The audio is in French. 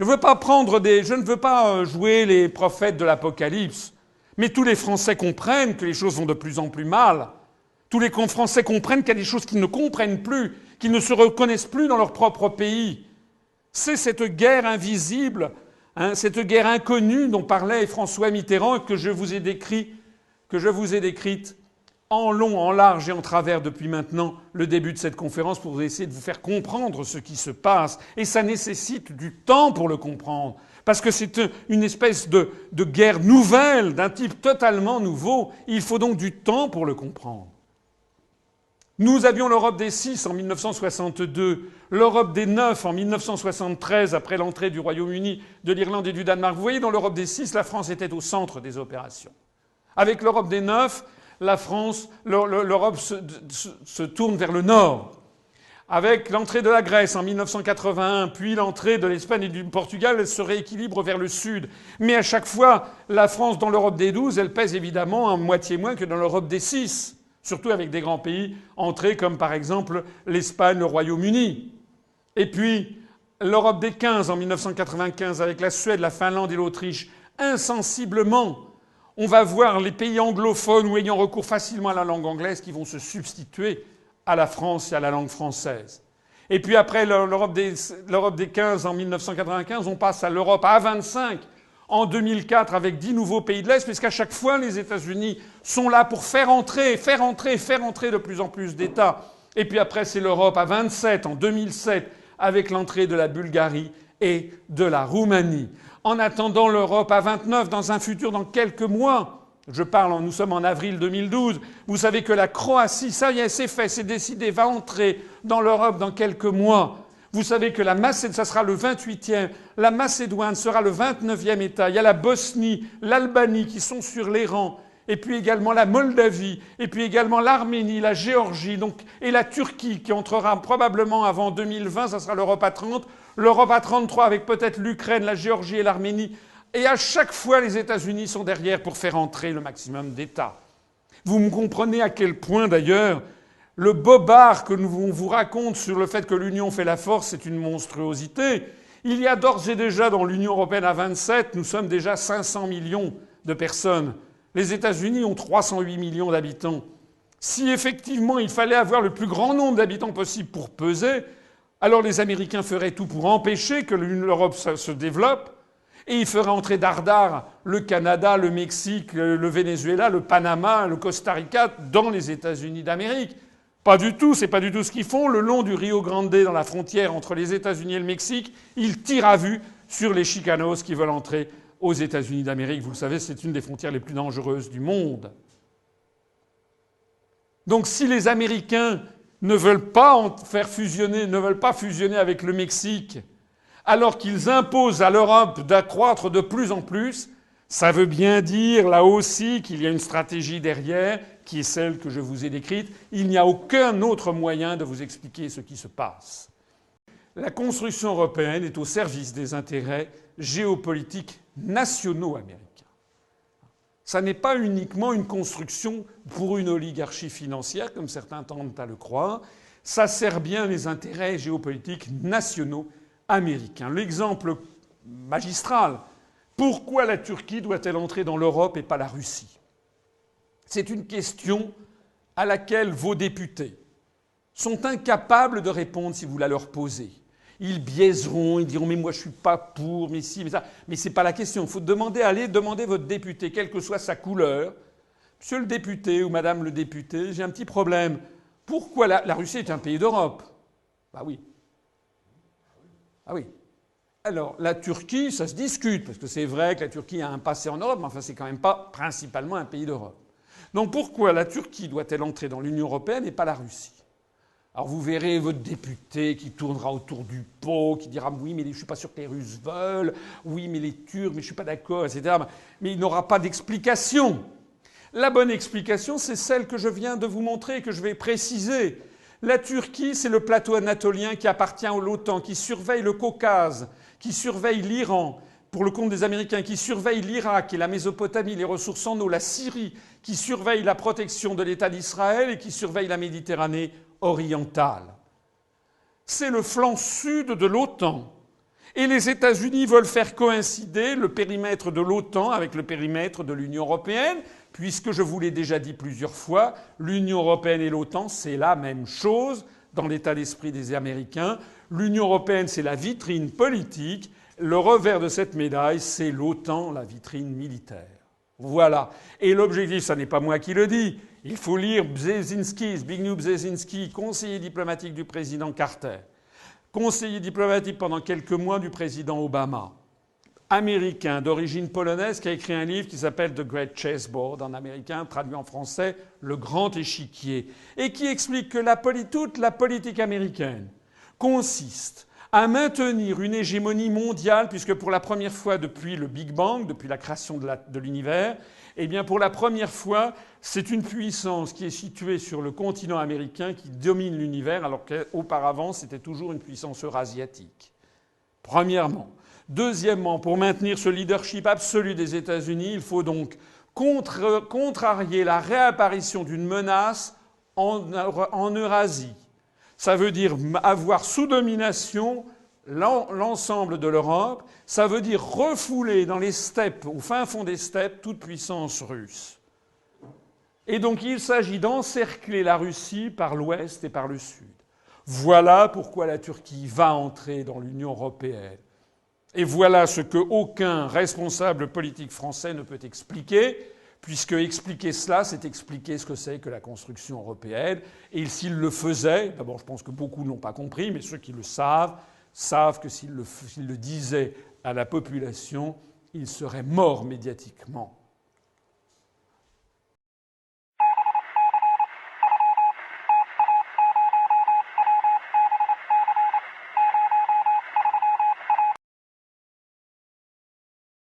Je ne veux pas jouer les prophètes de l'Apocalypse, mais tous les Français comprennent que les choses vont de plus en plus mal. Tous les Français comprennent qu'il y a des choses qu'ils ne comprennent plus, qu'ils ne se reconnaissent plus dans leur propre pays. C'est cette guerre invisible, cette guerre inconnue dont parlait François Mitterrand et que je vous ai décrite en long, en large et en travers depuis maintenant le début de cette conférence pour essayer de vous faire comprendre ce qui se passe. Et ça nécessite du temps pour le comprendre. Parce que c'est une espèce de guerre nouvelle, d'un type totalement nouveau. Il faut donc du temps pour le comprendre. Nous avions l'Europe des 6 en 1962, l'Europe des 9 en 1973 après l'entrée du Royaume-Uni, de l'Irlande et du Danemark. Vous voyez, dans l'Europe des 6, la France était au centre des opérations. Avec l'Europe des 9, l'Europe se tourne vers le nord. Avec l'entrée de la Grèce en 1981, puis l'entrée de l'Espagne et du Portugal, elle se rééquilibre vers le sud. Mais à chaque fois, la France, dans l'Europe des 12, elle pèse évidemment en moitié moins que dans l'Europe des 6. Surtout avec des grands pays entrés comme par exemple l'Espagne, le Royaume-Uni. Et puis l'Europe des 15 en 1995 avec la Suède, la Finlande et l'Autriche, insensiblement, on va voir les pays anglophones ou ayant recours facilement à la langue anglaise qui vont se substituer à la France et à la langue française. Et puis après l'Europe des 15 en 1995, on passe à l'Europe à 25 en 2004 avec 10 nouveaux pays de l'Est, puisqu'à chaque fois les États-Unis sont là pour faire entrer de plus en plus d'États. Et puis après c'est l'Europe à 27 en 2007 avec l'entrée de la Bulgarie et de la Roumanie. En attendant l'Europe à 29 dans un futur dans quelques mois. Nous sommes en avril 2012. Vous savez que la Croatie, ça y est, c'est fait, c'est décidé, va entrer dans l'Europe dans quelques mois. Vous savez que la Macédoine, ça sera le 28e, la Macédoine sera le 29e État. Il y a la Bosnie, l'Albanie qui sont sur les rangs, et puis également la Moldavie, et puis également l'Arménie, la Géorgie, et la Turquie qui entrera probablement avant 2020, ça sera l'Europe à 30, l'Europe à 33 avec peut-être l'Ukraine, la Géorgie et l'Arménie. Et à chaque fois, les États-Unis sont derrière pour faire entrer le maximum d'États. Vous me comprenez à quel point, d'ailleurs, le bobard que on vous raconte sur le fait que l'Union fait la force, c'est une monstruosité. Il y a d'ores et déjà dans l'Union européenne à 27, nous sommes déjà 500 millions de personnes. Les États-Unis ont 308 millions d'habitants. Si effectivement il fallait avoir le plus grand nombre d'habitants possible pour peser, alors les Américains feraient tout pour empêcher que l'Europe se développe. Et il ferait entrer dardard le Canada, le Mexique, le Venezuela, le Panama, le Costa Rica dans les États-Unis d'Amérique. Pas du tout, c'est pas du tout ce qu'ils font. Le long du Rio Grande, dans la frontière entre les États-Unis et le Mexique, ils tirent à vue sur les Chicanos qui veulent entrer aux États-Unis d'Amérique. Vous le savez, c'est une des frontières les plus dangereuses du monde. Donc si les Américains ne veulent pas fusionner avec le Mexique, alors qu'ils imposent à l'Europe d'accroître de plus en plus, ça veut bien dire, là aussi, qu'il y a une stratégie derrière, qui est celle que je vous ai décrite. Il n'y a aucun autre moyen de vous expliquer ce qui se passe. La construction européenne est au service des intérêts géopolitiques nationaux américains. Ça n'est pas uniquement une construction pour une oligarchie financière, comme certains tendent à le croire. Ça sert bien les intérêts géopolitiques nationaux américain. L'exemple magistral, pourquoi la Turquie doit-elle entrer dans l'Europe et pas la Russie? C'est une question à laquelle vos députés sont incapables de répondre si vous la leur posez. Ils biaiseront, ils diront « mais moi je suis pas pour, mais si, mais ça ». Mais c'est pas la question. Il faut aller demander votre député, quelle que soit sa couleur. Monsieur le député ou madame le député, j'ai un petit problème. Pourquoi la Russie est un pays d'Europe? Bah oui. Ah oui. Alors, la Turquie, ça se discute, parce que c'est vrai que la Turquie a un passé en Europe, mais enfin, c'est quand même pas principalement un pays d'Europe. Donc pourquoi la Turquie doit-elle entrer dans l'Union européenne et pas la Russie? Alors vous verrez votre député qui tournera autour du pot, qui dira « oui, mais je suis pas sûr que les Russes veulent, oui, mais les Turcs, mais je suis pas d'accord, etc. » Mais il n'aura pas d'explication. La bonne explication, c'est celle que je viens de vous montrer et que je vais préciser. La Turquie, c'est le plateau anatolien qui appartient à l'OTAN, qui surveille le Caucase, qui surveille l'Iran, pour le compte des Américains, qui surveille l'Irak et la Mésopotamie, les ressources en eau, la Syrie, qui surveille la protection de l'État d'Israël et qui surveille la Méditerranée orientale. C'est le flanc sud de l'OTAN. Et les États-Unis veulent faire coïncider le périmètre de l'OTAN avec le périmètre de l'Union européenne, puisque je vous l'ai déjà dit plusieurs fois, l'Union européenne et l'OTAN, c'est la même chose dans l'état d'esprit des Américains. L'Union européenne, c'est la vitrine politique. Le revers de cette médaille, c'est l'OTAN, la vitrine militaire. Voilà. Et l'objectif, ça n'est pas moi qui le dis. Il faut lire Brzezinski, Zbigniew Brzezinski, conseiller diplomatique du président Carter, conseiller diplomatique pendant quelques mois du président Obama, américain d'origine polonaise qui a écrit un livre qui s'appelle The Great Chessboard en américain, traduit en français Le Grand Échiquier, et qui explique que toute la politique américaine consiste à maintenir une hégémonie mondiale, puisque pour la première fois depuis le Big Bang, depuis la création de l'univers, eh bien pour la première fois, c'est une puissance qui est située sur le continent américain qui domine l'univers, alors qu'auparavant c'était toujours une puissance eurasiatique. Premièrement. Deuxièmement, pour maintenir ce leadership absolu des États-Unis, il faut donc contrarier la réapparition d'une menace en Eurasie. Ça veut dire avoir sous domination l'ensemble de l'Europe. Ça veut dire refouler dans les steppes, au fin fond des steppes, toute puissance russe. Et donc il s'agit d'encercler la Russie par l'ouest et par le sud. Voilà pourquoi la Turquie va entrer dans l'Union européenne. Et voilà ce qu'aucun responsable politique français ne peut expliquer, puisque expliquer cela, c'est expliquer ce que c'est que la construction européenne. Et s'il le faisait, d'abord je pense que beaucoup n'ont pas compris, mais ceux qui le savent que s'il le disait à la population, il serait mort médiatiquement.